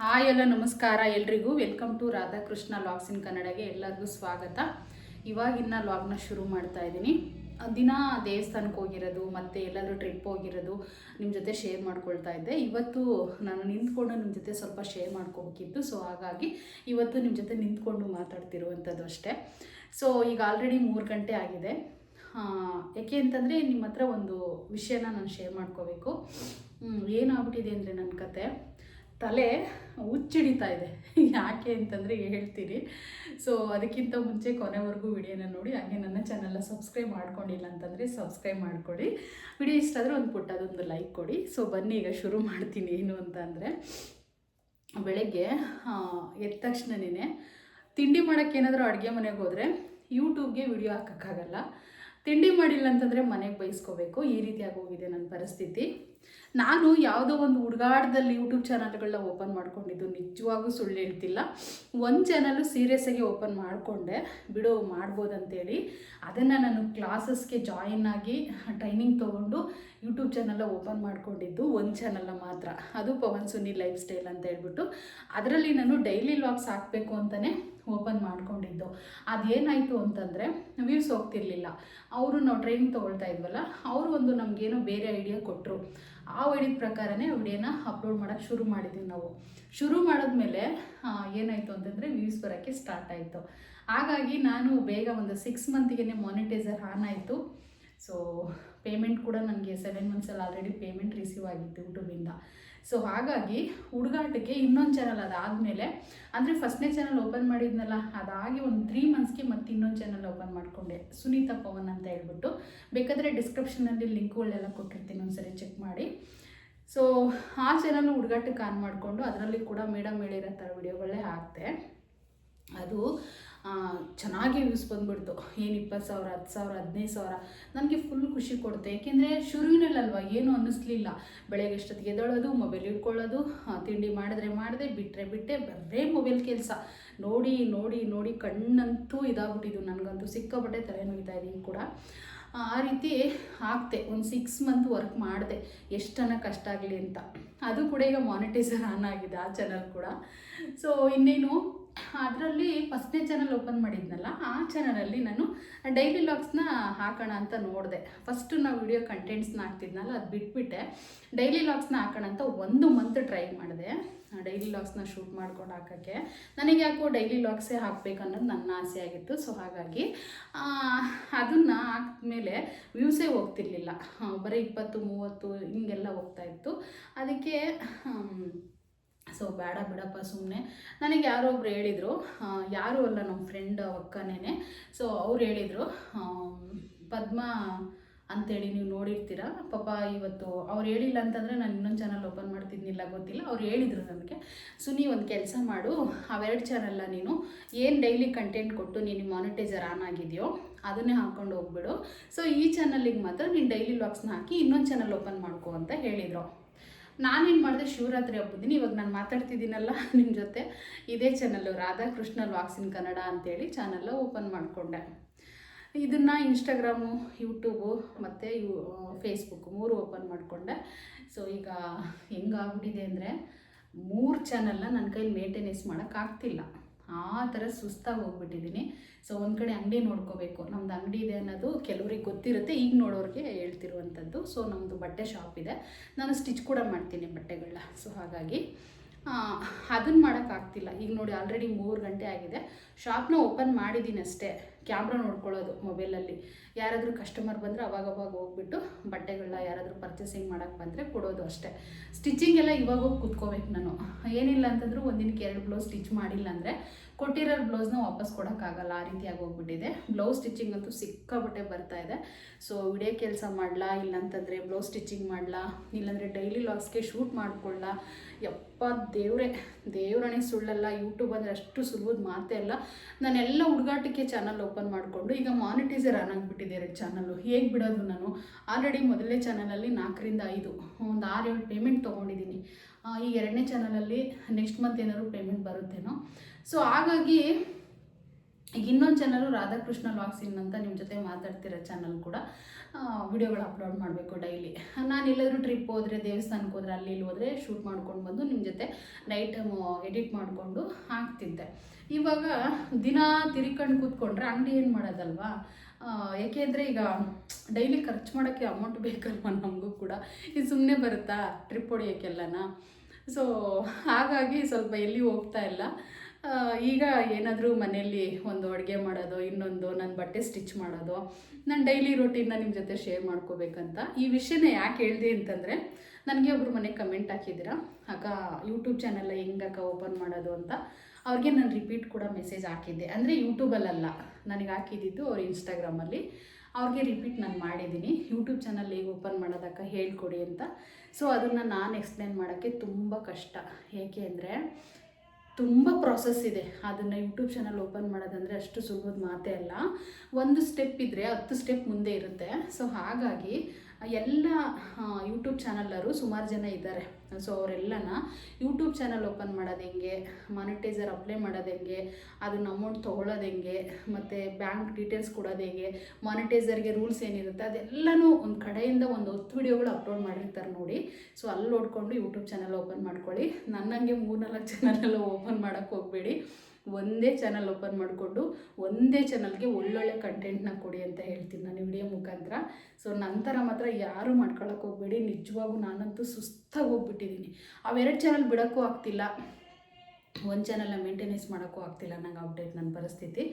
Hi ಎಲ್ಲ ನಮಸ್ಕಾರ ಎಲ್ರಿಗೂ. ವೆಲ್ಕಮ್ ಟು ರಾಧಾಕೃಷ್ಣ ಲಾಗ್ಸ್ ಇನ್ ಕನ್ನಡಗೆ ಎಲ್ಲರಿಗೂ ಸ್ವಾಗತ. ಇವಾಗಿನ ಲಾಗ್ನ ಶುರು ಮಾಡ್ತಾ ಇದ್ದೀನಿ. ದಿನ ದೇವಸ್ಥಾನಕ್ಕೆ ಹೋಗಿರೋದು ಮತ್ತು ಎಲ್ಲಾದರೂ ಟ್ರಿಪ್ ಹೋಗಿರೋದು ನಿಮ್ಮ ಜೊತೆ ಶೇರ್ ಮಾಡ್ಕೊಳ್ತಾ ಇದ್ದೆ. ಇವತ್ತು ನಾನು ನಿಂತ್ಕೊಂಡು ನಿಮ್ಮ ಜೊತೆ ಸ್ವಲ್ಪ ಶೇರ್ ಮಾಡ್ಕೋಬೇಕಿತ್ತು. ಸೊ ಹಾಗಾಗಿ ಇವತ್ತು ನಿಮ್ಮ ಜೊತೆ ನಿಂತ್ಕೊಂಡು ಮಾತಾಡ್ತಿರುವಂಥದ್ದು ಅಷ್ಟೇ. ಸೊ ಈಗ ಆಲ್ರೆಡಿ 3 ಗಂಟೆ ಆಗಿದೆ. ಯಾಕೆ ಅಂತಂದರೆ ನಿಮ್ಮ ಹತ್ರ ಒಂದು ವಿಷಯನ ನಾನು ಶೇರ್ ಮಾಡ್ಕೋಬೇಕು. ಏನಾಗ್ಬಿಟ್ಟಿದೆ ಅಂದರೆ ನನ್ನ ಕತೆ ತಲೆ ಹುಚ್ಚಿಡಿತಾ ಇದೆ. ಯಾಕೆ ಅಂತಂದರೆ ಹೇಳ್ತೀನಿ. ಸೊ ಅದಕ್ಕಿಂತ ಮುಂಚೆ ಕೊನೆವರೆಗೂ ವಿಡಿಯೋನ ನೋಡಿ. ಹಾಗೆ ನನ್ನ ಚಾನಲ್ನ ಸಬ್ಸ್ಕ್ರೈಬ್ ಮಾಡ್ಕೊಂಡಿಲ್ಲ ಅಂತಂದರೆ ಸಬ್ಸ್ಕ್ರೈಬ್ ಮಾಡ್ಕೊಳ್ಳಿ. ವಿಡಿಯೋ ಇಷ್ಟ ಆದರೆ ಒಂದು ಪುಟ್ಟದೊಂದು ಲೈಕ್ ಕೊಡಿ. ಸೊ ಬನ್ನಿ ಈಗ ಶುರು ಮಾಡ್ತೀನಿ. ಏನು ಅಂತ ಅಂದರೆ ಬೆಳಗ್ಗೆ ಎದ್ದ ತಕ್ಷಣನೇ ತಿಂಡಿ ಮಾಡೋಕ್ಕೆ ಏನಾದರೂ ಅಡುಗೆ ಮನೆಗೆ ಹೋದರೆ ಯೂಟ್ಯೂಬ್ಗೆ ವಿಡಿಯೋ ಹಾಕೋಕ್ಕಾಗಲ್ಲ. ತಿಂಡಿ ಮಾಡಿಲ್ಲ ಅಂತಂದರೆ ಮನೆಗೆ ಬೈಸ್ಕೋಬೇಕು. ಈ ರೀತಿಯಾಗಿ ಹೋಗಿದೆ ನನ್ನ ಪರಿಸ್ಥಿತಿ. ನಾನು ಯಾವುದೋ ಒಂದು ಹುಡುಗಾಟದಲ್ಲಿ ಯೂಟ್ಯೂಬ್ ಚಾನಲ್ಗಳನ್ನ ಓಪನ್ ಮಾಡ್ಕೊಂಡಿದ್ದು, ನಿಜವಾಗೂ ಸುಳ್ಳು ಹೇಳ್ತಿಲ್ಲ. ಒಂದು ಚಾನಲ್ಲು ಸೀರಿಯಸ್ಸಾಗಿ ಓಪನ್ ಮಾಡಿಕೊಂಡೆ, ಬಿಡು ಮಾಡ್ಬೋದಂತೇಳಿ. ಅದನ್ನು ನಾನು ಕ್ಲಾಸಸ್ಗೆ ಜಾಯಿನ್ ಆಗಿ ಟ್ರೈನಿಂಗ್ ತೊಗೊಂಡು ಯೂಟ್ಯೂಬ್ ಚಾನಲ್ನ ಓಪನ್ ಮಾಡ್ಕೊಂಡಿದ್ದು ಒಂದು ಚಾನಲ್ನ ಮಾತ್ರ. ಅದು ಪವನ್ ಸುನೀಲ್ ಲೈಫ್ ಸ್ಟೈಲ್ ಅಂತ ಹೇಳ್ಬಿಟ್ಟು ಅದರಲ್ಲಿ ನಾನು ಡೈಲಿ ವ್ಲಾಗ್ಸ್ ಹಾಕಬೇಕು ಅಂತಲೇ ಓಪನ್ ಮಾಡ್ಕೊಂಡಿದ್ದು. ಅದೇನಾಯಿತು ಅಂತಂದರೆ ವ್ಯೂಸ್ ಹೋಗ್ತಿರ್ಲಿಲ್ಲ. ಅವರು ನಾವು ಟ್ರೈನಿಂಗ್ ತೊಗೊಳ್ತಾ ಇದ್ವಲ್ಲ, ಅವರು ಒಂದು ನಮಗೇನೋ ಬೇರೆ ಐಡಿಯಾ ಕೊಟ್ಟರು. ಆ ಐಡಿಯಾ ಪ್ರಕಾರನೇ ವಿಡಿಯೋನ ಅಪ್ಲೋಡ್ ಮಾಡೋಕ್ಕೆ ಶುರು ಮಾಡಿದ್ವಿ ನಾವು. ಶುರು ಮಾಡಿದ್ಮೇಲೆ ಏನಾಯಿತು ಅಂತಂದರೆ ವ್ಯೂಸ್ ಬರೋಕ್ಕೆ ಸ್ಟಾರ್ಟ್ ಆಯಿತು. ಹಾಗಾಗಿ ನಾನು ಬೇಗ ಒಂದು 6 ಮಂತಿಗೆ ಮಾನಿಟೈಸರ್ ಆನ್ ಆಯಿತು. ಸೊ ಪೇಮೆಂಟ್ ಕೂಡ ನನಗೆ 7 ಮಂತ್ಸಲ್ಲಿ ಆಲ್ರೆಡಿ ಪೇಮೆಂಟ್ ರಿಸೀವ್ ಆಗಿತ್ತು ಯೂಟ್ಯೂಬಿಂದ. ಸೊ ಹಾಗಾಗಿ ಹುಡುಗಾಟಕ್ಕೆ ಇನ್ನೊಂದು ಚಾನಲ್ ಅದಾದಮೇಲೆ, ಅಂದರೆ ಫಸ್ಟ್ನೇ ಚಾನಲ್ ಓಪನ್ ಮಾಡಿದ್ನಲ್ಲ, ಅದಾಗಿ ಒಂದು 3 ಮಂತ್ಸ್ಗೆ ಮತ್ತೆ ಇನ್ನೊಂದು ಚಾನಲ್ ಓಪನ್ ಮಾಡಿಕೊಂಡೆ, ಸುನೀತಾ ಪವನ್ ಅಂತ ಹೇಳ್ಬಿಟ್ಟು. ಬೇಕಾದರೆ ಡಿಸ್ಕ್ರಿಪ್ಷನಲ್ಲಿ ಲಿಂಕ್ಗಳೆಲ್ಲ ಕೊಟ್ಟಿರ್ತೀನಿ, ಒಂದ್ಸರಿ ಚೆಕ್ ಮಾಡಿ. ಸೊ ಆ ಚಾನಲ್ ಹುಡುಗಾಟಕ್ಕೆ ಆನ್ ಮಾಡಿಕೊಂಡು ಅದರಲ್ಲಿ ಕೂಡ ಮೇಡಮ್ ಹೇಳಿರೋ ಥರ ವಿಡಿಯೋಗಳೇ ಹಾಕ್ತೆ. ಅದು ಚೆನ್ನಾಗಿ ವ್ಯೂಸ್ ಬಂದುಬಿಡ್ತು. ಏನು 20,000, 10,000, 15,000 ನನಗೆ ಫುಲ್ ಖುಷಿ ಕೊಡುತ್ತೆ. ಏಕೆಂದರೆ ಶುರುವಿನಲ್ಲಲ್ವ ಏನೂ ಅನ್ನಿಸ್ಲಿಲ್ಲ. ಬೆಳಗ್ಗೆ ಎಷ್ಟೊತ್ತಿಗೆ ಎದ್ದೇಳೋದು, ಮೊಬೈಲ್ ಇಟ್ಕೊಳ್ಳೋದು, ತಿಂಡಿ ಮಾಡಿದೆ, ಬಿಟ್ಟರೆ ಬರೇ ಮೊಬೈಲ್ ಕೆಲಸ ನೋಡಿ ನೋಡಿ ನೋಡಿ ಕಣ್ಣಂತೂ ಇದಾಗ್ಬಿಟ್ಟಿದ್ದು. ನನಗಂತೂ ಸಿಕ್ಕಾಪಟ್ಟೆ ತಲೆನೋಯ್ತಾ ಇದ್ದೀನಿ ಕೂಡ. ಆ ರೀತಿ ಆಗ್ತೆ. ಒಂದು 6 ಮಂತ್ ವರ್ಕ್ ಮಾಡಿದೆ, ಎಷ್ಟನ್ನ ಕಷ್ಟ ಆಗಲಿ ಅಂತ. ಅದು ಕೂಡ ಈಗ ಮಾನಿಟೈಸರ್ ಆನ್ ಆಗಿದೆ ಆ ಚಾನಲ್ ಕೂಡ. ಸೊ ಇನ್ನೇನು ಅದರಲ್ಲಿ ಫಸ್ಟ್ನೇ ಚಾನಲ್ ಓಪನ್ ಮಾಡಿದ್ನಲ್ಲ, ಆ ಚಾನಲಲ್ಲಿ ನಾನು ಡೈಲಿ ವ್ಲಾಗ್ಸ್ನ ಹಾಕೋಣ ಅಂತ ನೋಡಿದೆ. ಫಸ್ಟು ನಾವು ವಿಡಿಯೋ ಕಂಟೆಂಟ್ಸ್ನ ಹಾಕ್ತಿದ್ನಲ್ಲ, ಅದು ಬಿಟ್ಬಿಟ್ಟೆ. ಡೈಲಿ ವ್ಲಾಗ್ಸ್ನ ಹಾಕೋಣ ಅಂತ 1 ಮಂತ್ ಟ್ರೈ ಮಾಡಿದೆ. ಡೈಲಿ ವ್ಲಾಗ್ಸ್ನ ಶೂಟ್ ಮಾಡ್ಕೊಂಡು ಹಾಕೋಕ್ಕೆ ನನಗೆ ಯಾಕೋ ಡೈಲಿ ವ್ಲಾಗ್ಸೇ ಹಾಕಬೇಕು ಅನ್ನೋದು ನನ್ನ ಆಸೆ ಆಗಿತ್ತು. ಸೊ ಹಾಗಾಗಿ ಅದನ್ನು ಹಾಕಿದ್ಮೇಲೆ ವ್ಯೂಸೇ ಹೋಗ್ತಿರ್ಲಿಲ್ಲ. ಬರೀ 20, 30 ಹಿಂಗೆಲ್ಲ ಹೋಗ್ತಾಯಿತ್ತು. ಅದಕ್ಕೆ ಸೊ ಬೇಡ ಬಿಡಪ್ಪ ಸುಮ್ಮನೆ. ನನಗೆ ಯಾರೋ ಒಬ್ರು ಹೇಳಿದರು, ಯಾರೂ ಅಲ್ಲ ನಮ್ಮ ಫ್ರೆಂಡ್ ಅಕ್ಕನೇ. ಸೊ ಅವ್ರು ಹೇಳಿದರು, ಪದ್ಮ ಅಂಥೇಳಿ ನೀವು ನೋಡಿರ್ತೀರ ಪಾಪ. ಇವತ್ತು ಅವ್ರು ಹೇಳಿಲ್ಲ ಅಂತಂದರೆ ನಾನು ಇನ್ನೊಂದು ಚಾನಲ್ ಓಪನ್ ಮಾಡ್ತಿದ್ನಿಲ್ಲ, ಗೊತ್ತಿಲ್ಲ. ಅವ್ರು ಹೇಳಿದರು ನನಗೆ, ಸುನಿ ಒಂದು ಕೆಲಸ ಮಾಡು, ಅವೆರಡು ಚಾನಲ್ನ ನೀನು ಏನು ಡೈಲಿ ಕಂಟೆಂಟ್ ಕೊಟ್ಟು ನೀನು ಮಾನಿಟೈಸರ್ ಆನ್ ಆಗಿದೆಯೋ ಅದನ್ನೇ ಹಾಕ್ಕೊಂಡು ಹೋಗ್ಬಿಡು. ಸೊ ಈ ಚಾನಲಿಗೆ ಮಾತ್ರ ನೀನು ಡೈಲಿ ವ್ಲಾಗ್ಸ್ನ ಹಾಕಿ ಇನ್ನೊಂದು ಚಾನಲ್ ಓಪನ್ ಮಾಡ್ಕೊ ಅಂತ ಹೇಳಿದರು. ನಾನೇನು ಮಾಡಿದೆ, ಶಿವರಾತ್ರಿ ಹಬ್ಬದಿನ ಇವಾಗ ನಾನು ಮಾತಾಡ್ತಿದ್ದೀನಲ್ಲ ನಿಮ್ಮ ಜೊತೆ, ಇದೇ ಚಾನಲ್ಲು ರಾಧಾಕೃಷ್ಣ ಲಾಗ್ಸ್ ಇನ್ ಕನ್ನಡ ಅಂತೇಳಿ ಚಾನಲ್ ಓಪನ್ ಮಾಡಿಕೊಂಡೆ. ಇದನ್ನು ಇನ್ಸ್ಟಾಗ್ರಾಮು, ಯೂಟ್ಯೂಬು ಮತ್ತು ಫೇಸ್ಬುಕ್ 3 ಓಪನ್ ಮಾಡಿಕೊಂಡೆ. ಸೊ ಈಗ ಹೆಂಗಾಗ್ಬಿಟ್ಟಿದೆ ಅಂದರೆ 3 ಚಾನಲ್ನ ನನ್ನ ಕೈಲಿ ಮೇಂಟೆನೆನ್ಸ್ ಮಾಡೋಕ್ಕಾಗ್ತಿಲ್ಲ. ಆ ಥರ ಸುಸ್ತಾಗಿ ಹೋಗ್ಬಿಟ್ಟಿದ್ದೀನಿ. ಸೊ ಒಂದು ಕಡೆ ಅಂಗಡಿ ನೋಡ್ಕೋಬೇಕು. ನಮ್ಮದು ಅಂಗಡಿ ಇದೆ ಅನ್ನೋದು ಕೆಲವ್ರಿಗೆ ಗೊತ್ತಿರುತ್ತೆ, ಈಗ ನೋಡೋರಿಗೆ ಹೇಳ್ತಿರುವಂಥದ್ದು. ಸೊ ನಮ್ಮದು ಬಟ್ಟೆ ಶಾಪ್ ಇದೆ, ನಾನು ಸ್ಟಿಚ್ ಕೂಡ ಮಾಡ್ತೀನಿ ಬಟ್ಟೆಗಳನ್ನ. ಸೊ ಹಾಗಾಗಿ ಅದನ್ನು ಮಾಡೋಕ್ಕಾಗ್ತಿಲ್ಲ. ಈಗ ನೋಡಿ ಆಲ್ರೆಡಿ 3 ಗಂಟೆ ಆಗಿದೆ. ಶಾಪ್ನ ಓಪನ್ ಮಾಡಿದ್ದೀನಿ ಅಷ್ಟೇ, ಕ್ಯಾಮ್ರಾ ನೋಡ್ಕೊಳ್ಳೋದು ಮೊಬೈಲಲ್ಲಿ. ಯಾರಾದರೂ ಕಸ್ಟಮರ್ ಬಂದರೆ ಅವಾಗವಾಗ ಹೋಗ್ಬಿಟ್ಟು ಬಟ್ಟೆಗಳನ್ನ ಯಾರಾದರೂ ಪರ್ಚೇಸಿಂಗ್ ಮಾಡೋಕ್ಕೆ ಬಂದರೆ ಕೊಡೋದು ಅಷ್ಟೇ. ಸ್ಟಿಚಿಂಗ್ ಎಲ್ಲ ಇವಾಗ ಹೋಗಿ ಕೂತ್ಕೋಬೇಕು ನಾನು. ಏನಿಲ್ಲ ಅಂತಂದರೂ ಒಂದಿನಕ್ಕೆ 2 ಬ್ಲೌಸ್ ಸ್ಟಿಚ್ ಮಾಡಿಲ್ಲ ಅಂದರೆ ಕೊಟ್ಟಿರೋ ಬ್ಲೌಸ್ನ ವಾಪಸ್ ಕೊಡೋಕ್ಕಾಗಲ್ಲ, ಆ ರೀತಿಯಾಗಿ ಹೋಗ್ಬಿಟ್ಟಿದೆ. ಬ್ಲೌಸ್ ಸ್ಟಿಚಿಂಗ್ ಅಂತೂ ಸಿಕ್ಕಾಬಟ್ಟೆ ಬರ್ತಾಯಿದೆ. ಸೊ ವಿಡಿಯೋ ಕೆಲಸ ಮಾಡಲಾ, ಇಲ್ಲಾಂತಂದರೆ ಬ್ಲೌಸ್ ಸ್ಟಿಚಿಂಗ್ ಮಾಡಲಾ, ಇಲ್ಲಾಂದರೆ ಡೈಲಿ ವ್ಲಾಗ್ಸ್ಗೆ ಶೂಟ್ ಮಾಡ್ಕೊಳ್ಳ. ಯಪ್ಪ ದೇವ್ರಣೆ ಸುಳ್ಳಲ್ಲ, ಯೂಟ್ಯೂಬ್ ಅಂದರೆ ಅಷ್ಟು ಸುಲಭದ ಮಾತೇ ಅಲ್ಲ. ನಾನೆಲ್ಲ ಹುಡುಗಾಟಕ್ಕೆ ಚಾನಲ್ ಓಪನ್ ಮಾಡಿಕೊಂಡು ಈಗ ಮಾನಿಟೈಸರ್ ಆನ್ ಆಗಿಬಿಟ್ಟಿದೆ 2 ಚಾನಲ್ಲು. ಹೇಗೆ ಬಿಡೋದು ನಾನು? ಆಲ್ರೆಡಿ ಮೊದಲನೇ ಚಾನಲಲ್ಲಿ 4ರಿಂದ 5 ಒಂದು 6-7 ಪೇಮೆಂಟ್ ತೊಗೊಂಡಿದ್ದೀನಿ. ಈಗ 2ನೇ ಚಾನಲಲ್ಲಿ ನೆಕ್ಸ್ಟ್ ಮಂತ್ ಏನಾದ್ರು ಪೇಮೆಂಟ್ ಬರುತ್ತೇನೋ. ಸೊ ಹಾಗಾಗಿ ಈಗ ಇನ್ನೊಂದು ಚಾನಲು ರಾಧಾಕೃಷ್ಣ ಲಾಗ್ಸ್ ಇನ್ ಅಂತ ನಿಮ್ಮ ಜೊತೆ ಮಾತಾಡ್ತಿರೋ ಚಾನಲ್ ಕೂಡ ವಿಡಿಯೋಗಳು ಅಪ್ಲೋಡ್ ಮಾಡಬೇಕು ಡೈಲಿ. ನಾನು ಎಲ್ಲಾದರೂ ಟ್ರಿಪ್ ಹೋದರೆ, ದೇವಸ್ಥಾನಕ್ಕೆ ಹೋದರೆ, ಅಲ್ಲಿ ಇಲ್ಲಿ ಹೋದರೆ ಶೂಟ್ ಮಾಡ್ಕೊಂಡು ಬಂದು ನಿಮ್ಮ ಜೊತೆ ನೈಟ್ ಎಡಿಟ್ ಮಾಡಿಕೊಂಡು ಹಾಕ್ತಿದ್ದೆ. ಇವಾಗ ದಿನ ತಿರ್ಕೊಂಡು ಕೂತ್ಕೊಂಡ್ರೆ ಅಂಗಡಿ ಏನು ಮಾಡೋದಲ್ವಾ. ಏಕೆಂದರೆ ಈಗ ಡೈಲಿ ಖರ್ಚು ಮಾಡೋಕ್ಕೆ ಅಮೌಂಟ್ ಬೇಕಲ್ವ ನಮಗೂ ಕೂಡ. ಇದು ಸುಮ್ಮನೆ ಬರುತ್ತಾ ಟ್ರಿಪ್ ಹೊಡಿಯೋಕ್ಕೆಲ್ಲನ. ಸೊ ಹಾಗಾಗಿ ಸ್ವಲ್ಪ ಎಲ್ಲಿ ಹೋಗ್ತಾ ಇಲ್ಲ. ಈಗ ಏನಾದರೂ ಮನೆಯಲ್ಲಿ ಒಂದು ಅಡುಗೆ ಮಾಡೋದು, ಇನ್ನೊಂದು ನನ್ನ ಬಟ್ಟೆ ಸ್ಟಿಚ್ ಮಾಡೋದು, ನಾನು ಡೈಲಿ ರೂಟೀನ್ನ ನಿಮ್ಮ ಜೊತೆ ಶೇರ್ ಮಾಡ್ಕೋಬೇಕಂತ. ಈ ವಿಷಯನ ಯಾಕೆ ಹೇಳಿದೆ ಅಂತಂದರೆ, ನನಗೆ ಒಬ್ಬರು ಮನೆಗೆ ಕಮೆಂಟ್ ಹಾಕಿದ್ದೀರಾ, ಅಕ್ಕ ಯೂಟ್ಯೂಬ್ ಚಾನಲ್ ಹೆಂಗಕ್ಕ ಓಪನ್ ಮಾಡೋದು ಅಂತ. ಅವ್ರಿಗೆ ನಾನು ರಿಪೀಟ್ ಕೂಡ ಮೆಸೇಜ್ ಹಾಕಿದ್ದೆ. ಅಂದರೆ ಯೂಟ್ಯೂಬಲ್ಲಲ್ಲ, ನನಗೆ ಹಾಕಿದ್ದಿದ್ದು ಅವ್ರು ಇನ್ಸ್ಟಾಗ್ರಾಮಲ್ಲಿ. ಅವ್ರಿಗೆ ರಿಪೀಟ್ ನಾನು ಮಾಡಿದ್ದೀನಿ, ಯೂಟ್ಯೂಬ್ ಚಾನಲ್ ಹೇಗೆ ಓಪನ್ ಮಾಡೋದಕ್ಕ ಹೇಳ್ಕೊಡಿ ಅಂತ. ಸೊ ಅದನ್ನು ನಾನು ಎಕ್ಸ್ಪ್ಲೇನ್ ಮಾಡೋಕ್ಕೆ ತುಂಬ ಕಷ್ಟ. ಏಕೆ ಅಂದರೆ ತುಂಬ ಪ್ರಾಸೆಸ್ ಇದೆ. ಅದನ್ನು ಯೂಟ್ಯೂಬ್ ಚಾನಲ್ ಓಪನ್ ಮಾಡೋದಂದರೆ ಅಷ್ಟು ಸುಲಭದ ಮಾತೇ ಅಲ್ಲ. ಒಂದು ಸ್ಟೆಪ್ ಇದ್ದರೆ 10 ಸ್ಟೆಪ್ ಮುಂದೆ ಇರುತ್ತೆ. ಸೊ ಹಾಗಾಗಿ ಎಲ್ಲ ಯೂಟ್ಯೂಬ್ ಚಾನಲ್ಲರು ಸುಮಾರು ಜನ ಇದ್ದಾರೆ. ಸೊ ಅವರೆಲ್ಲನ ಯೂಟ್ಯೂಬ್ ಚಾನಲ್ ಓಪನ್ ಮಾಡೋದು ಹೆಂಗೆ, ಮಾನಿಟೈಸರ್ ಅಪ್ಲೈ ಮಾಡೋದು ಹೆಂಗೆ, ಅದನ್ನು ಅಮೌಂಟ್ ತೊಗೊಳ್ಳೋದು ಹೆಂಗೆ, ಮತ್ತು ಬ್ಯಾಂಕ್ ಡೀಟೇಲ್ಸ್ ಕೊಡೋದು ಹೇಗೆ, ಮಾನಿಟೈಸರ್ಗೆ ರೂಲ್ಸ್ ಏನಿರುತ್ತೆ ಅದೆಲ್ಲನೂ ಒಂದು ಕಡೆಯಿಂದ ಒಂದು 10 ವಿಡಿಯೋಗಳು ಅಪ್ಲೋಡ್ ಮಾಡಿರ್ತಾರೆ ನೋಡಿ. ಸೊ ಅಲ್ಲಿ ನೋಡಿಕೊಂಡು ಯೂಟ್ಯೂಬ್ ಚಾನಲ್ ಓಪನ್ ಮಾಡ್ಕೊಳ್ಳಿ. ನನ್ನಂಗೆ 3-4 ಚಾನಲೆಲ್ಲ ಓಪನ್ ಮಾಡೋಕ್ಕೆ ಹೋಗಬೇಡಿ. ಒಂದೇ ಚಾನಲ್ ಓಪನ್ ಮಾಡಿಕೊಂಡು ಒಂದೇ ಚಾನಲ್ಗೆ ಒಳ್ಳೊಳ್ಳೆ ಕಂಟೆಂಟ್ನ ಕೊಡಿ ಅಂತ ಹೇಳ್ತೀನಿ ನಾನು ವಿಡಿಯೋ ಮುಖಾಂತರ. ಸೊ ನಂತರ ಮಾತ್ರ ಯಾರೂ ಮಾಡ್ಕೊಳಕ್ಕೆ ಹೋಗಬೇಡಿ. ನಿಜವಾಗೂ ನಾನಂತೂ ಸುಸ್ತಾಗಿ ಹೋಗ್ಬಿಟ್ಟಿದ್ದೀನಿ. ಅವೆರಡು ಚಾನಲ್ ಬಿಡೋಕ್ಕೂ ಆಗ್ತಿಲ್ಲ, ಒಂದು ಚಾನಲ್ನ ಮೇಂಟೆನೆನ್ಸ್ ಮಾಡೋಕ್ಕೂ ಆಗ್ತಿಲ್ಲ ನಂಗೆ ಅಪ್ಡೇಟ್ ನನ್ನ ಪರಿಸ್ಥಿತಿ.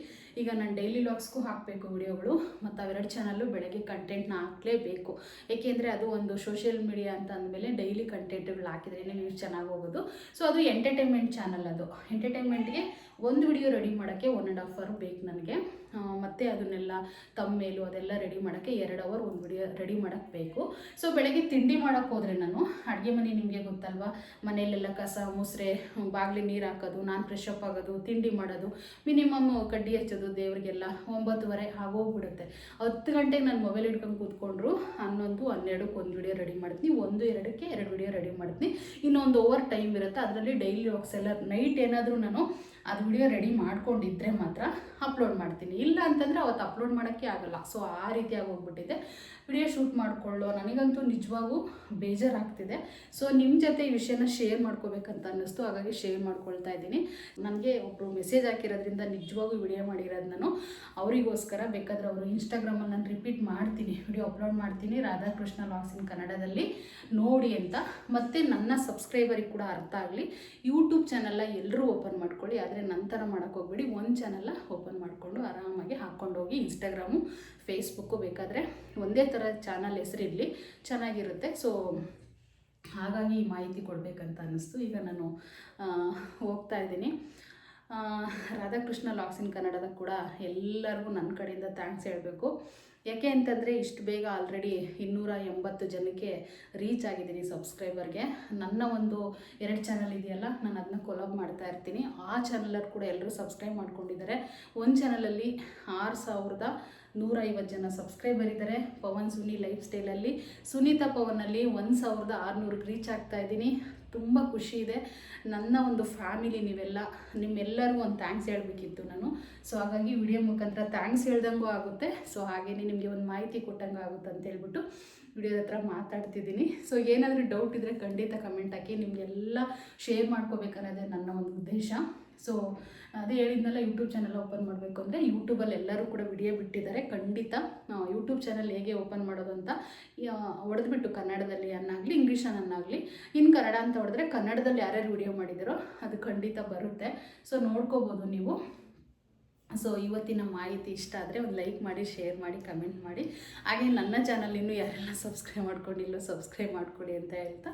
ಈಗ ನಾನು ಡೈಲಿ ಲಾಗ್ಸ್ಗೂ ಹಾಕಬೇಕು ವಿಡಿಯೋಗಳು, ಮತ್ತು ಅವೆರಡು ಚಾನಲ್ಲು ಬೆಳಗ್ಗೆ ಕಂಟೆಂಟ್ನ ಹಾಕಲೇಬೇಕು. ಏಕೆಂದರೆ ಅದು ಒಂದು ಸೋಷಿಯಲ್ ಮೀಡಿಯಾ ಅಂತ ಅಂದಮೇಲೆ ಡೈಲಿ ಕಂಟೆಂಟ್ಗಳು ಹಾಕಿದ್ರೇ ವ್ಯೂಸ್ ಚೆನ್ನಾಗಿ ಹೋಗೋದು. ಸೊ ಅದು ಎಂಟರ್ಟೈನ್ಮೆಂಟ್ ಚಾನಲ್. ಅದು ಎಂಟರ್ಟೈನ್ಮೆಂಟ್ಗೆ ಒಂದು ವಿಡಿಯೋ ರೆಡಿ ಮಾಡೋಕ್ಕೆ 1.5 ಅವರ್ ಬೇಕು ನನಗೆ. ಮತ್ತು ಅದನ್ನೆಲ್ಲ ತಮ್ಮೇಲು ಅದೆಲ್ಲ ರೆಡಿ ಮಾಡೋಕ್ಕೆ 2 ಅವರ್ ಒಂದು ವಿಡಿಯೋ ರೆಡಿ ಮಾಡೋಕ್ಕೆ ಬೇಕು. ಸೊ ಬೆಳಗ್ಗೆ ತಿಂಡಿ ಮಾಡೋಕ್ಕೆ ಹೋದರೆ ನಾನು ಅಡುಗೆ ಮನೆ ನಿಮಗೆ ಗೊತ್ತಲ್ವ, ಮನೆಯಲ್ಲೆಲ್ಲ ಕಸ ಮುಸ್ರೆ, ಬಾಗಿಲಿ ನೀರು ಹಾಕೋದು, ನಾನು ಫ್ರೆಶ್ ಅಪ್ ಆಗೋದು, ತಿಂಡಿ ಮಾಡೋದು, ಮಿನಿಮಮ್ ಕಡ್ಡಿ ಹಚ್ಚೋದು ದೇವರಿಗೆಲ್ಲ 9:30 ಆಗೋಗ್ಬಿಡುತ್ತೆ. 10 ಗಂಟೆಗೆ ನಾನು ಮೊಬೈಲ್ ಹಿಡ್ಕೊಂಡು ಕೂತ್ಕೊಂಡ್ರು 11, 12ಕ್ಕೆ ಒಂದು ವಿಡಿಯೋ ರೆಡಿ ಮಾಡ್ತೀನಿ, 1-2ಕ್ಕೆ 2 ವಿಡಿಯೋ ರೆಡಿ ಮಾಡ್ತೀನಿ. ಇನ್ನೊಂದು ಓವರ್ ಟೈಮ್ ಇರುತ್ತೆ, ಅದರಲ್ಲಿ ಡೈಲಿ ವಾಕ್ಸ್ ಎಲ್ಲ ನೈಟ್ ಏನಾದರೂ ನಾನು ಅದು ವಿಡಿಯೋ ರೆಡಿ ಮಾಡ್ಕೊಂಡಿದ್ದರೆ ಮಾತ್ರ ಅಪ್ಲೋಡ್ ಮಾಡ್ತೀನಿ. ಇಲ್ಲ ಅಂತಂದರೆ ಅವತ್ತು ಅಪ್ಲೋಡ್ ಮಾಡೋಕ್ಕೆ ಆಗಲ್ಲ. ಸೊ ಆ ರೀತಿಯಾಗಿ ಹೋಗ್ಬಿಟ್ಟಿದೆ. ವಿಡಿಯೋ ಶೂಟ್ ಮಾಡಿಕೊಳ್ಳೋ ನನಗಂತೂ ನಿಜವಾಗೂ ಬೇಜಾರಾಗ್ತಿದೆ. ಸೊ ನಿಮ್ಮ ಜೊತೆ ಈ ವಿಷಯನ ಶೇರ್ ಮಾಡ್ಕೋಬೇಕಂತ ಅನ್ನಿಸ್ತು, ಹಾಗಾಗಿ ಶೇರ್ ಮಾಡ್ಕೊಳ್ತಾ ಇದ್ದೀನಿ. ನನಗೆ ಒಬ್ಬರು ಮೆಸೇಜ್ ಹಾಕಿರೋದ್ರಿಂದ ನಿಜವಾಗೂ ವಿಡಿಯೋ ಮಾಡಿರೋದು ನಾನು ಅವರಿಗೋಸ್ಕರ. ಬೇಕಾದರೆ ಅವರು ಇನ್ಸ್ಟಾಗ್ರಾಮಲ್ಲಿ ನಾನು ರಿಪೀಟ್ ಮಾಡ್ತೀನಿ, ವಿಡಿಯೋ ಅಪ್ಲೋಡ್ ಮಾಡ್ತೀನಿ, ರಾಧಾಕೃಷ್ಣ ಲಾಗ್ಸ್ ಇನ್ ಕನ್ನಡದಲ್ಲಿ ನೋಡಿ ಅಂತ. ಮತ್ತು ನನ್ನ ಸಬ್ಸ್ಕ್ರೈಬರಿಗೆ ಕೂಡ ಅರ್ಥ ಆಗಲಿ, ಯೂಟ್ಯೂಬ್ ಚಾನಲ್ನ ಎಲ್ಲರೂ ಓಪನ್ ಮಾಡ್ಕೊಳ್ಳಿ, ಆದರೆ ನಂತರ ಮಾಡೋಕ್ಕೆ ಹೋಗ್ಬೇಡಿ. ಒಂದು ಚಾನಲ್ನ ಓಪನ್ ಮಾಡಿಕೊಂಡು ಆರಾಮಾಗಿ ಹಾಕ್ಕೊಂಡೋಗಿ. ಇನ್ಸ್ಟಾಗ್ರಾಮು, ಫೇಸ್ಬುಕ್ಕು ಬೇಕಾದರೆ ಒಂದೇ ಥರ ಚಾನಲ್ ಹೆಸರಿರಲಿ, ಚೆನ್ನಾಗಿರುತ್ತೆ. ಸೊ ಹಾಗಾಗಿ ಈ ಮಾಹಿತಿ ಕೊಡಬೇಕಂತ ಅನ್ನಿಸ್ತು. ಈಗ ನಾನು ಹೋಗ್ತಾ ಇದ್ದೀನಿ. ರಾಧಾಕೃಷ್ಣ ಲಾಗ್ಸ್ ಇನ್ ಕನ್ನಡದ ಕೂಡ ಎಲ್ಲರಿಗೂ ನನ್ನ ಕಡೆಯಿಂದ ಥ್ಯಾಂಕ್ಸ್ ಹೇಳಬೇಕು. ಯಾಕೆ ಅಂತಂದರೆ ಇಷ್ಟು ಬೇಗ ಆಲ್ರೆಡಿ 280 ಜನಕ್ಕೆ ರೀಚ್ ಆಗಿದ್ದೀನಿ ಸಬ್ಸ್ಕ್ರೈಬರ್ಗೆ. ನನ್ನ ಒಂದು 2 ಚಾನಲ್ ಇದೆಯಲ್ಲ, ನಾನು ಅದನ್ನ ಕೊಲಾಬ್ ಮಾಡ್ತಾ ಇರ್ತೀನಿ. ಆ ಚಾನಲಲ್ಲಿ ಕೂಡ ಎಲ್ಲರೂ ಸಬ್ಸ್ಕ್ರೈಬ್ ಮಾಡ್ಕೊಂಡಿದ್ದಾರೆ. ಒಂದು ಚಾನಲಲ್ಲಿ 6150 ಜನ ಸಬ್ಸ್ಕ್ರೈಬರ್ ಇದ್ದಾರೆ. ಪವನ್ ಸುನಿ ಲೈಫ್ ಸ್ಟೈಲಲ್ಲಿ, ಸುನೀತಾ ಪವನಲ್ಲಿ 1600ಕ್ಕೆ ರೀಚ್ ಆಗ್ತಾ ಇದ್ದೀನಿ. ತುಂಬ ಖುಷಿ ಇದೆ. ನನ್ನ ಒಂದು ಫ್ಯಾಮಿಲಿ ನೀವೆಲ್ಲ, ನಿಮ್ಮೆಲ್ಲರಿಗೂ ಒಂದು ಥ್ಯಾಂಕ್ಸ್ ಹೇಳಬೇಕಿತ್ತು ನಾನು. ಸೊ ಹಾಗಾಗಿ ವಿಡಿಯೋ ಮುಖಾಂತರ ಥ್ಯಾಂಕ್ಸ್ ಹೇಳ್ದಂಗೂ ಆಗುತ್ತೆ. ಸೊ ಹಾಗೆಯೇ ನಿಮಗೆ ಒಂದು ಮಾಹಿತಿ ಕೊಟ್ಟಂಗೆ ಆಗುತ್ತೆ ಅಂತ ಹೇಳ್ಬಿಟ್ಟು ವಿಡಿಯೋದ ಹತ್ರ ಮಾತಾಡ್ತಿದ್ದೀನಿ. ಸೊ ಏನಾದರೂ ಡೌಟ್ ಇದ್ದರೆ ಖಂಡಿತ ಕಮೆಂಟ್ ಹಾಕಿ, ನಿಮಗೆಲ್ಲ ಶೇರ್ ಮಾಡ್ಕೋಬೇಕನ್ನೋದೇ ನನ್ನ ಒಂದು ಉದ್ದೇಶ. ಸೊ ಅದೇ ಹೇಳಿದ್ನಲ್ಲ, ಯೂಟ್ಯೂಬ್ ಚಾನಲ್ ಓಪನ್ ಮಾಡಬೇಕು ಅಂದರೆ ಯೂಟ್ಯೂಬಲ್ಲಿ ಎಲ್ಲರೂ ಕೂಡ ವಿಡಿಯೋ ಬಿಟ್ಟಿದ್ದಾರೆ. ಖಂಡಿತ ಯೂಟ್ಯೂಬ್ ಚಾನಲ್ ಹೇಗೆ ಓಪನ್ ಮಾಡೋದು ಅಂತ ಹೊಡೆದ್ಬಿಟ್ಟು ಕನ್ನಡದಲ್ಲಿ ಅನ್ನಾಗಲಿ ಇಂಗ್ಲೀಷನ್ನಾಗಲಿ, ಇನ್ನು ಕನ್ನಡ ಅಂತ ಹೊಡೆದ್ರೆ ಕನ್ನಡದಲ್ಲಿ ಯಾರ್ಯಾರು ವಿಡಿಯೋ ಮಾಡಿದಾರೋ ಅದು ಖಂಡಿತ ಬರುತ್ತೆ. ಸೊ ನೋಡ್ಕೋಬೋದು ನೀವು. ಸೊ ಇವತ್ತಿನ ಮಾಹಿತಿ ಇಷ್ಟ ಆದರೆ ಒಂದು ಲೈಕ್ ಮಾಡಿ, ಶೇರ್ ಮಾಡಿ, ಕಮೆಂಟ್ ಮಾಡಿ. ಹಾಗೆ ನನ್ನ ಚಾನಲ್ ಇನ್ನೂ ಯಾರೆಲ್ಲ ಸಬ್ಸ್ಕ್ರೈಬ್ ಮಾಡ್ಕೊಂಡಿಲ್ಲೋ ಸಬ್ಸ್ಕ್ರೈಬ್ ಮಾಡಿಕೊಡಿ ಅಂತ ಹೇಳ್ತಾ,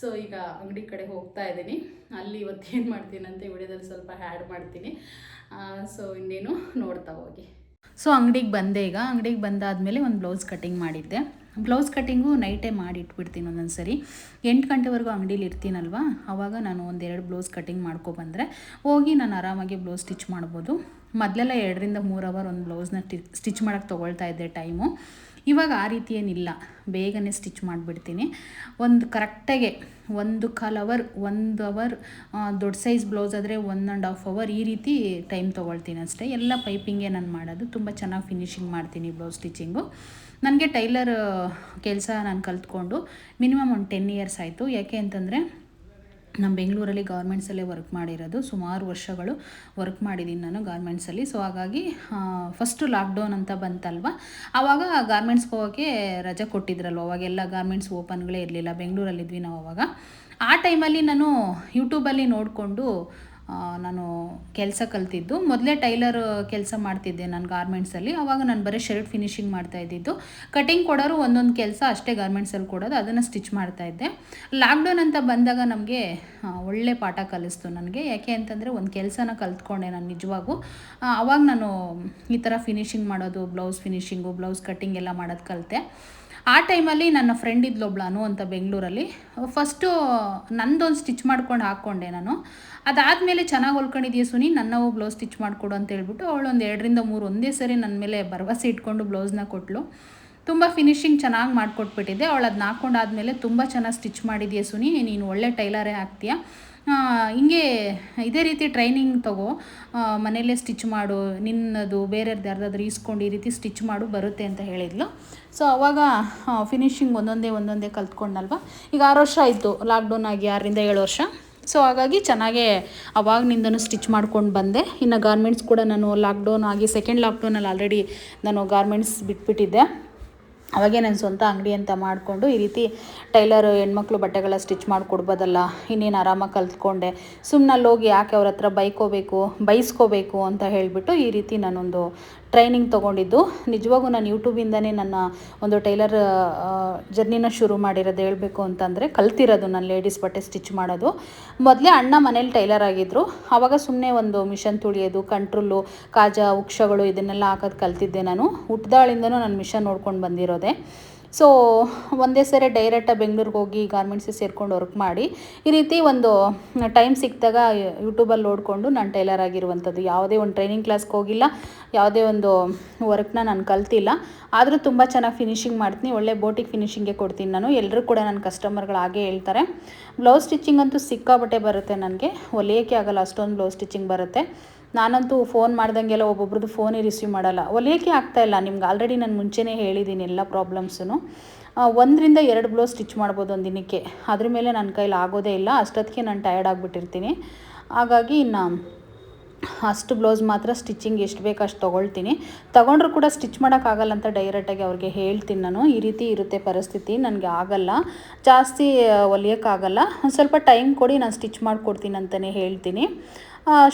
ಸೊ ಈಗ ಅಂಗಡಿ ಕಡೆ ಹೋಗ್ತಾ ಇದ್ದೀನಿ. ಅಲ್ಲಿ ಇವತ್ತೇನು ಮಾಡ್ತೀನಿ ಅಂತ ವಿಡಿಯೋದಲ್ಲಿ ಸ್ವಲ್ಪ ಆ್ಯಡ್ ಮಾಡ್ತೀನಿ. ಸೊ ಇನ್ನೇನು ನೋಡ್ತಾ ಹೋಗಿ. ಸೊ ಅಂಗಡಿಗೆ ಬಂದೆ. ಈಗ ಅಂಗಡಿಗೆ ಬಂದಾದಮೇಲೆ ಒಂದು ಬ್ಲೌಸ್ ಕಟಿಂಗ್ ಮಾಡಿದ್ದೆ. ಬ್ಲೌಸ್ ಕಟ್ಟಿಂಗು ನೈಟೇ ಮಾಡಿ ಇಟ್ಬಿಡ್ತೀನಿ ಒಂದೊಂದು ಸರಿ. 8 ಗಂಟೆವರೆಗೂ ಅಂಗಡೀಲಿ ಇರ್ತೀನಲ್ವ, ಆವಾಗ ನಾನು 1-2 ಬ್ಲೌಸ್ ಕಟ್ಟಿಂಗ್ ಮಾಡ್ಕೊಬಂದರೆ ಹೋಗಿ ನಾನು ಆರಾಮಾಗಿ ಬ್ಲೌಸ್ ಸ್ಟಿಚ್ ಮಾಡ್ಬೋದು. ಮೊದಲೆಲ್ಲ 2-3 ಅವರ್ ಒಂದು ಬ್ಲೌಸ್ನ ಸ್ಟಿಚ್ ಮಾಡೋಕ್ಕೆ ತೊಗೊಳ್ತಾ ಇದ್ದೆ ಟೈಮು. ಇವಾಗ ಆ ರೀತಿ ಏನಿಲ್ಲ, ಬೇಗನೆ ಸ್ಟಿಚ್ ಮಾಡಿಬಿಡ್ತೀನಿ. ಒಂದು ಕರೆಕ್ಟಾಗೆ 1/4 ಅವರ್ 1 ಅವರ್, ದೊಡ್ಡ ಸೈಜ್ ಬ್ಲೌಸ್ ಆದರೆ 1.5 ಅವರ್ ಈ ರೀತಿ ಟೈಮ್ ತೊಗೊಳ್ತೀನಿ ಅಷ್ಟೇ. ಎಲ್ಲ ಪೈಪಿಂಗೇ ನಾನು ಮಾಡೋದು. ತುಂಬ ಚೆನ್ನಾಗಿ ಫಿನಿಶಿಂಗ್ ಮಾಡ್ತೀನಿ ಬ್ಲೌಸ್ ಸ್ಟಿಚಿಂಗು. ನನಗೆ ಟೈಲರ್ ಕೆಲಸ ನಾನು ಕಲ್ತ್ಕೊಂಡು ಮಿನಿಮಮ್ ಒಂದು 10 ಇಯರ್ಸ್ ಆಯಿತು. ಯಾಕೆ ಅಂತಂದರೆ ನಮ್ಮ ಬೆಂಗಳೂರಲ್ಲಿ ಗಾರ್ಮೆಂಟ್ಸಲ್ಲೇ ವರ್ಕ್ ಮಾಡಿರೋದು. ಸುಮಾರು ವರ್ಷಗಳು ವರ್ಕ್ ಮಾಡಿದ್ದೀನಿ ನಾನು ಗಾರ್ಮೆಂಟ್ಸಲ್ಲಿ. ಸೊ ಹಾಗಾಗಿ ಫಸ್ಟು ಲಾಕ್ಡೌನ್ ಅಂತ ಬಂತಲ್ವ, ಆವಾಗ ಗಾರ್ಮೆಂಟ್ಸ್ಗೆ ಹೋಗೋಕ್ಕೆ ರಜೆ ಕೊಟ್ಟಿದ್ರಲ್ವ, ಅವಾಗೆಲ್ಲ ಗಾರ್ಮೆಂಟ್ಸ್ ಓಪನ್ಗಳೇ ಇರಲಿಲ್ಲ. ಬೆಂಗಳೂರಲ್ಲಿದ್ವಿ ನಾವು ಅವಾಗ. ಆ ಟೈಮಲ್ಲಿ ನಾನು ಯೂಟ್ಯೂಬಲ್ಲಿ ನೋಡಿಕೊಂಡು ನಾನು ಕೆಲಸ ಕಲ್ತಿದ್ದು. ಮೊದಲೇ ಟೈಲರ್ ಕೆಲಸ ಮಾಡ್ತಿದ್ದೆ ನಾನು ಗಾರ್ಮೆಂಟ್ಸಲ್ಲಿ. ಆವಾಗ ನಾನು ಬರೀ ಶರ್ಟ್ ಫಿನಿಶಿಂಗ್ ಮಾಡ್ತಾಯಿದ್ದಿದ್ದು. ಕಟಿಂಗ್ ಕೊಡೋರು ಒಂದೊಂದು ಕೆಲಸ ಅಷ್ಟೇ ಗಾರ್ಮೆಂಟ್ಸಲ್ಲಿ ಕೊಡೋದು, ಅದನ್ನು ಸ್ಟಿಚ್ ಮಾಡ್ತಾಯಿದ್ದೆ. ಲಾಕ್ಡೌನ್ ಅಂತ ಬಂದಾಗ ನಮಗೆ ಒಳ್ಳೆ ಪಾಠ ಕಲಿಸ್ತು ನನಗೆ. ಯಾಕೆ ಅಂತಂದರೆ ಒಂದು ಕೆಲಸನ ಕಲ್ತ್ಕೊಂಡೆ ನಾನು ನಿಜವಾಗೂ. ಆವಾಗ ನಾನು ಈ ಥರ ಫಿನಿಶಿಂಗ್ ಮಾಡೋದು, ಬ್ಲೌಸ್ ಫಿನಿಶಿಂಗು, ಬ್ಲೌಸ್ ಕಟ್ಟಿಂಗ್ ಎಲ್ಲ ಮಾಡೋದು ಕಲಿತೆ. ಆ ಟೈಮಲ್ಲಿ ನನ್ನ ಫ್ರೆಂಡ್ ಇದ್ಲೊಬ್ಳು ಅನು ಅಂತ ಬೆಂಗಳೂರಲ್ಲಿ. ಫಸ್ಟು ನಂದೊಂದು ಸ್ಟಿಚ್ ಮಾಡ್ಕೊಂಡು ಹಾಕ್ಕೊಂಡೆ ನಾನು. ಅದಾದಮೇಲೆ ಚೆನ್ನಾಗಿ ಹೊಲ್ಕೊಂಡಿದ್ದೀಯ ಸುನಿ, ನನ್ನವು ಬ್ಲೌಸ್ ಸ್ಟಿಚ್ ಮಾಡಿಕೊಡು ಅಂತ ಹೇಳ್ಬಿಟ್ಟು ಅವಳು ಒಂದು 2ರಿಂದ 3 ಒಂದೇ ಸರಿ ನನ್ನ ಮೇಲೆ ಭರವಸೆ ಇಟ್ಕೊಂಡು ಬ್ಲೌಸ್ನ ಕೊಟ್ಟಳು. ತುಂಬ ಫಿನಿಶಿಂಗ್ ಚೆನ್ನಾಗಿ ಮಾಡಿಕೊಟ್ಬಿಟ್ಟಿದ್ದೆ. ಅವಳು ಅದನ್ನ ಹಾಕ್ಕೊಂಡಾದ್ಮೇಲೆ ತುಂಬ ಚೆನ್ನಾಗಿ ಸ್ಟಿಚ್ ಮಾಡಿದ್ದೀಯ ಸುನಿ, ನೀನು ಒಳ್ಳೆ ಟೈಲರೇ ಆಗ್ತೀಯ, ಹಿಂಗೆ ಇದೇ ರೀತಿ ಟ್ರೈನಿಂಗ್ ತಗೋ, ಮನೆಯಲ್ಲೇ ಸ್ಟಿಚ್ ಮಾಡು, ನಿನ್ನದು ಬೇರೆಯವ್ರದ್ದು ಯಾರ್ದಾದ್ರೂ ಈಸ್ಕೊಂಡು ಈ ರೀತಿ ಸ್ಟಿಚ್ ಮಾಡು, ಬರುತ್ತೆ ಅಂತ ಹೇಳಿದ್ಲು. ಸೊ ಆವಾಗ ಫಿನಿಶಿಂಗ್ ಒಂದೊಂದೇ ಕಲ್ತ್ಕೊಂಡಲ್ವ. ಈಗ 6 ವರ್ಷ ಆಯಿತು ಲಾಕ್ಡೌನ್ ಆಗಿ, 6ರಿಂದ 7 ವರ್ಷ. ಸೊ ಹಾಗಾಗಿ ಚೆನ್ನಾಗೇ ಅವಾಗನಿಂದನೂ ಸ್ಟಿಚ್ ಮಾಡ್ಕೊಂಡು ಬಂದೆ. ಇನ್ನು ಗಾರ್ಮೆಂಟ್ಸ್ ಕೂಡ ನಾನು ಲಾಕ್ಡೌನ್ ಆಗಿ ಸೆಕೆಂಡ್ ಲಾಕ್ಡೌನಲ್ಲಿ ಆಲ್ರೆಡಿ ನಾನು ಗಾರ್ಮೆಂಟ್ಸ್ ಬಿಟ್ಬಿಟ್ಟಿದ್ದೆ. ಅವಾಗೇ ನಾನು ಸ್ವಂತ ಅಂಗಡಿ ಅಂತ ಮಾಡಿಕೊಂಡು ಈ ರೀತಿ ಟೈಲರ್ ಹೆಣ್ಮಕ್ಳು ಬಟ್ಟೆಗಳ ಸ್ಟಿಚ್ ಮಾಡಿಕೊಡ್ಬೋದಲ್ಲ, ಇನ್ನೇನು ಆರಾಮಾಗಿ ಕಲ್ತ್ಕೊಂಡೆ. ಸುಮ್ಮನೆ ಹೋಗಿ ಯಾಕೆ ಅವ್ರ ಹತ್ರ ಬೈಸ್ಕೋಬೇಕು ಅಂತ ಹೇಳಿಬಿಟ್ಟು ಈ ರೀತಿ ನಾನೊಂದು ಟ್ರೈನಿಂಗ್ ತೊಗೊಂಡಿದ್ದು. ನಿಜವಾಗೂ ನಾನು ಯೂಟ್ಯೂಬಿಂದನೇ ನನ್ನ ಒಂದು ಟೈಲರ್ ಜರ್ನಿನ ಶುರು ಮಾಡಿರೋದು. ಹೇಳಬೇಕು ಅಂತಂದರೆ ಕಲ್ತಿರೋದು ನಾನು ಲೇಡೀಸ್ ಬಟ್ಟೆ ಸ್ಟಿಚ್ ಮಾಡೋದು. ಮೊದಲೇ ಅಣ್ಣ ಮನೇಲಿ ಟೈಲರ್ ಆಗಿದ್ದರು. ಆವಾಗ ಸುಮ್ಮನೆ ಒಂದು ಮಿಷನ್ ತುಳಿಯೋದು, ಕಂಟ್ರೋಲು, ಕಾಜಾ, ಉಕ್ಷಗಳು ಇದನ್ನೆಲ್ಲ ಹಾಕೋದು ಕಲ್ತಿದ್ದೆ ನಾನು. ಹುಟ್ದಾಳಿಂದನೂ ನಾನು ಮಿಷನ್ ನೋಡ್ಕೊಂಡು ಬಂದಿರೋದೆ. ಸೊ ಒಂದೇ ಸರಿ ಡೈರೆಕ್ಟಾಗಿ ಬೆಂಗಳೂರಿಗೆ ಹೋಗಿ ಗಾರ್ಮೆಂಟ್ಸಿಗೆ ಸೇರ್ಕೊಂಡು ವರ್ಕ್ ಮಾಡಿ ಈ ರೀತಿ ಒಂದು ಟೈಮ್ ಸಿಕ್ಕಿದಾಗ ಯೂಟ್ಯೂಬಲ್ಲಿ ನೋಡಿಕೊಂಡು ನಾನು ಟೈಲರ್ ಆಗಿರುವಂಥದ್ದು. ಯಾವುದೇ ಒಂದು ಟ್ರೈನಿಂಗ್ ಕ್ಲಾಸ್ಗೆ ಹೋಗಿಲ್ಲ, ಯಾವುದೇ ಒಂದು ವರ್ಕ್ನ ನಾನು ಕಲ್ತಿಲ್ಲ. ಆದರೂ ತುಂಬ ಚೆನ್ನಾಗಿ ಫಿನಿಶಿಂಗ್ ಮಾಡ್ತೀನಿ, ಒಳ್ಳೆ ಬೋಟಿಗೆ ಫಿನಿಶಿಂಗೇ ಕೊಡ್ತೀನಿ ನಾನು. ಎಲ್ಲರೂ ಕೂಡ ನನ್ನ ಕಸ್ಟಮರ್ಗಳು ಹಾಗೇ ಹೇಳ್ತಾರೆ. ಬ್ಲೌಸ್ ಸ್ಟಿಚಿಂಗ್ ಅಂತೂ ಸಿಕ್ಕಾಬಟ್ಟೆ ಬರುತ್ತೆ ನನಗೆ, ಹೊಲಿಯೋಕ್ಕೆ ಆಗಲ್ಲ ಅಷ್ಟೊಂದು ಬ್ಲೌಸ್ ಸ್ಟಿಚಿಂಗ್ ಬರುತ್ತೆ. ನಾನಂತೂ ಫೋನ್ ಮಾಡ್ದಂಗೆಲ್ಲ ಒಬ್ಬೊಬ್ರದ್ದು ಫೋನೇ ರಿಸೀವ್ ಮಾಡಲ್ಲ, ಹೊಲಿಯೋಕ್ಕೆ ಆಗ್ತಾಯಿಲ್ಲ. ನಿಮ್ಗೆ ಆಲ್ರೆಡಿ ನಾನು ಮುಂಚೆನೇ ಹೇಳಿದ್ದೀನಿ ಎಲ್ಲ ಪ್ರಾಬ್ಲಮ್ಸೂ. 1ರಿಂದ 2 ಬ್ಲೌಸ್ ಸ್ಟಿಚ್ ಮಾಡ್ಬೋದು ಒಂದು ದಿನಕ್ಕೆ, ಅದ್ರ ಮೇಲೆ ನನ್ನ ಕೈಲಿ ಆಗೋದೇ ಇಲ್ಲ. ಅಷ್ಟೊತ್ತಿಗೆ ನಾನು ಟಯರ್ಡ್ ಆಗಿಬಿಟ್ಟಿರ್ತೀನಿ. ಹಾಗಾಗಿ ಇನ್ನು ಅಷ್ಟು ಬ್ಲೌಸ್ ಮಾತ್ರ ಸ್ಟಿಚಿಂಗ್ ಎಷ್ಟು ಬೇಕು ಅಷ್ಟು ತೊಗೊಳ್ತೀನಿ. ತೊಗೊಂಡ್ರೂ ಕೂಡ ಸ್ಟಿಚ್ ಮಾಡೋಕ್ಕಾಗಲ್ಲ ಅಂತ ಡೈರೆಕ್ಟಾಗಿ ಅವ್ರಿಗೆ ಹೇಳ್ತೀನಿ ನಾನು. ಈ ರೀತಿ ಇರುತ್ತೆ ಪರಿಸ್ಥಿತಿ, ನನಗೆ ಆಗಲ್ಲ, ಜಾಸ್ತಿ ಹೊಲಿಯೋಕ್ಕಾಗಲ್ಲ, ಒಂದು ಸ್ವಲ್ಪ ಟೈಮ್ ಕೊಡಿ, ನಾನು ಸ್ಟಿಚ್ ಮಾಡಿಕೊಡ್ತೀನಿ ಅಂತಲೇ ಹೇಳ್ತೀನಿ.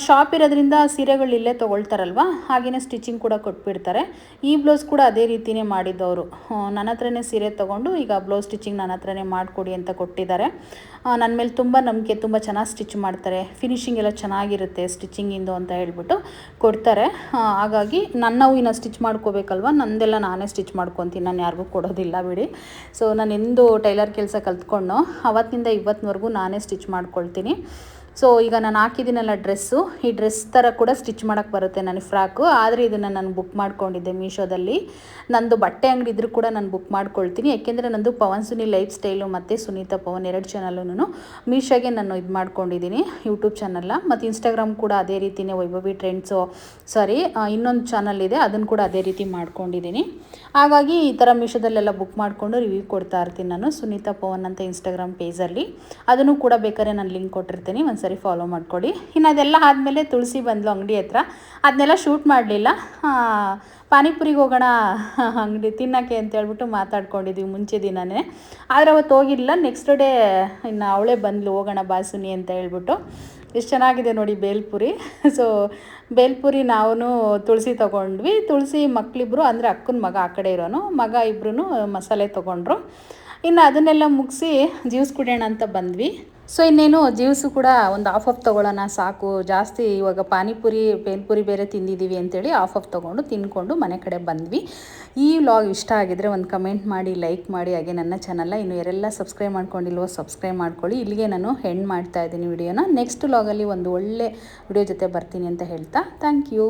ಶಾಪ್ ಇರೋದ್ರಿಂದ ಸೀರೆಗಳು ಇಲ್ಲೇ ತೊಗೊಳ್ತಾರಲ್ವ, ಹಾಗೆಯೇ ಸ್ಟಿಚಿಂಗ್ ಕೂಡ ಕೊಟ್ಬಿಡ್ತಾರೆ. ಈ ಬ್ಲೌಸ್ ಕೂಡ ಅದೇ ರೀತಿಯೇ ಮಾಡಿದ್ದವರು. ನನ್ನ ಹತ್ರನೇ ಸೀರೆ ತೊಗೊಂಡು ಈಗ ಬ್ಲೌಸ್ ಸ್ಟಿಚಿಂಗ್ ನನ್ನ ಹತ್ರನೇ ಮಾಡಿಕೊಡಿ ಅಂತ ಕೊಟ್ಟಿದ್ದಾರೆ. ನನ್ನ ಮೇಲೆ ತುಂಬ ನಂಬಿಕೆ, ತುಂಬ ಚೆನ್ನಾಗಿ ಸ್ಟಿಚ್ ಮಾಡ್ತಾರೆ, ಫಿನಿಶಿಂಗ್ ಎಲ್ಲ ಚೆನ್ನಾಗಿರುತ್ತೆ ಸ್ಟಿಚಿಂಗಿಂದು ಅಂತ ಹೇಳ್ಬಿಟ್ಟು ಕೊಡ್ತಾರೆ. ಹಾಗಾಗಿ ನನ್ನವು ಇನ್ನು ಸ್ಟಿಚ್ ಮಾಡ್ಕೋಬೇಕಲ್ವ, ನಂದೆಲ್ಲ ನಾನೇ ಸ್ಟಿಚ್ ಮಾಡ್ಕೊತೀನಿ, ನಾನು ಯಾರಿಗೂ ಕೊಡೋದಿಲ್ಲ ಬಿಡಿ. ಸೊ ನಾನು ಎಂದು ಟೈಲರ್ ಕೆಲಸ ಕಲ್ತ್ಕೊಂಡು ಅವತ್ತಿನಿಂದ ಇವತ್ತಿನವರೆಗೂ ನಾನೇ ಸ್ಟಿಚ್ ಮಾಡ್ಕೊಳ್ತೀನಿ. ಸೊ ಈಗ ನಾನು ಹಾಕಿದ್ದೀನಲ್ಲ ಡ್ರೆಸ್ಸು, ಈ ಡ್ರೆಸ್ ಥರ ಕೂಡ ಸ್ಟಿಚ್ ಮಾಡೋಕ್ಕೆ ಬರುತ್ತೆ ನನಗೆ ಫ್ರಾಕು. ಆದರೆ ಇದನ್ನು ನಾನು ಬುಕ್ ಮಾಡ್ಕೊಂಡಿದ್ದೆ ಮೀಶೋದಲ್ಲಿ. ನಂದು ಬಟ್ಟೆ ಅಂಗಡಿ ಇದ್ರೂ ಕೂಡ ನಾನು ಬುಕ್ ಮಾಡ್ಕೊಳ್ತೀನಿ. ಯಾಕೆಂದರೆ ನಂದು ಪವನ್ ಸುನಿ ಲೈಫ್ ಸ್ಟೈಲು ಮತ್ತು ಸುನೀತಾ ಪವನ್ 2 ಚಾನಲೂ ಮೀಶೋಗೆ ನಾನು ಇದು ಮಾಡ್ಕೊಂಡಿದ್ದೀನಿ, ಯೂಟ್ಯೂಬ್ ಚಾನಲ್ನ. ಮತ್ತು ಇನ್ಸ್ಟಾಗ್ರಾಮ್ ಕೂಡ ಅದೇ ರೀತಿಯೇ ವೈಭವಿ ಟ್ರೆಂಡ್ಸು, ಇನ್ನೊಂದು ಚಾನಲ್ ಇದೆ, ಅದನ್ನು ಕೂಡ ಅದೇ ರೀತಿ ಮಾಡ್ಕೊಂಡಿದ್ದೀನಿ. ಹಾಗಾಗಿ ಈ ಥರ ಮೀಶೋದಲ್ಲೆಲ್ಲ ಬುಕ್ ಮಾಡಿಕೊಂಡು ರಿವ್ಯೂ ಕೊಡ್ತಾ ಇರ್ತೀನಿ ನಾನು, ಸುನೀತಾ ಪವನ್ ಅಂತ ಇನ್ಸ್ಟಾಗ್ರಾಮ್ ಪೇಜಲ್ಲಿ. ಅದನ್ನು ಕೂಡ ಬೇಕಾದ್ರೆ ನಾನು ಲಿಂಕ್ ಕೊಟ್ಟಿರ್ತೀನಿ, ಒಂದು ಸರಿ ಫಾಲೋ ಮಾಡ್ಕೊಳ್ಳಿ. ಇನ್ನು ಅದೆಲ್ಲ ಆದಮೇಲೆ ತುಳಸಿ ಬಂದಳು ಅಂಗಡಿ ಹತ್ರ. ಅದನ್ನೆಲ್ಲ ಶೂಟ್ ಮಾಡಲಿಲ್ಲ, ಪಾನಿಪುರಿಗೆ ಹೋಗೋಣ ಅಂಗಡಿ ತಿನ್ನೋಕ್ಕೆ ಅಂತ ಹೇಳ್ಬಿಟ್ಟು ಮಾತಾಡ್ಕೊಂಡಿದ್ವಿ ಮುಂಚೆ ದಿನವೇ. ಆದರೆ ಅವತ್ತು ಹೋಗಿಲ್ಲ, ನೆಕ್ಸ್ಟ್ ಡೇ ಇನ್ನು ಅವಳೇ ಬಂದಳು, ಹೋಗೋಣ ಬಾಸುನಿ ಅಂತ ಹೇಳ್ಬಿಟ್ಟು. ಎಷ್ಟು ಚೆನ್ನಾಗಿದೆ ನೋಡಿ ಬೇಲ್ಪುರಿ. ಸೊ ಬೇಲ್ಪುರಿ ನಾವು ತುಳಸಿ ತೊಗೊಂಡ್ವಿ. ತುಳಸಿ ಮಕ್ಕಳಿಬ್ರು, ಅಂದರೆ ಅಕ್ಕನ ಮಗ ಆ ಕಡೆ ಇರೋನು, ಮಗ ಇಬ್ಬರೂ ಮಸಾಲೆ ತೊಗೊಂಡ್ರು. ಇನ್ನು ಅದನ್ನೆಲ್ಲ ಮುಗಿಸಿ ಜ್ಯೂಸ್ ಕುಡಿಯೋಣ ಅಂತ ಬಂದ್ವಿ. ಸೊ ಇನ್ನೇನು ಜ್ಯೂಸು ಕೂಡ ಒಂದು ಹಾಫ್ ತೊಗೊಳ್ಳೋಣ ಸಾಕು, ಜಾಸ್ತಿ ಇವಾಗ ಪಾನಿಪುರಿ ಬೇಲ್ಪುರಿ ಬೇರೆ ತಿಂದಿದ್ದೀವಿ ಅಂತೇಳಿ ಹಾಫ್ ತೊಗೊಂಡು ತಿಂದ್ಕೊಂಡು ಮನೆ ಕಡೆ ಬಂದ್ವಿ. ಈ ವ್ಲಾಗ್ ಇಷ್ಟ ಆಗಿದ್ರೆ ಒಂದು ಕಮೆಂಟ್ ಮಾಡಿ, ಲೈಕ್ ಮಾಡಿ. ಹಾಗೆ ನನ್ನ ಚಾನಲ್ನ ಇನ್ನು ಯಾರೆಲ್ಲ ಸಬ್ಸ್ಕ್ರೈಬ್ ಮಾಡ್ಕೊಂಡಿಲ್ವೋ ಸಬ್ಸ್ಕ್ರೈಬ್ ಮಾಡ್ಕೊಳ್ಳಿ. ಇಲ್ಲಿಗೆ ನಾನು ಎಂಡ್ ಮಾಡ್ತಾ ಇದ್ದೀನಿ ವಿಡಿಯೋನ. ನೆಕ್ಸ್ಟ್ ವ್ಲಾಗಲ್ಲಿ ಒಂದು ಒಳ್ಳೆ ವಿಡಿಯೋ ಜೊತೆ ಬರ್ತೀನಿ ಅಂತ ಹೇಳ್ತಾ ಥ್ಯಾಂಕ್ ಯು.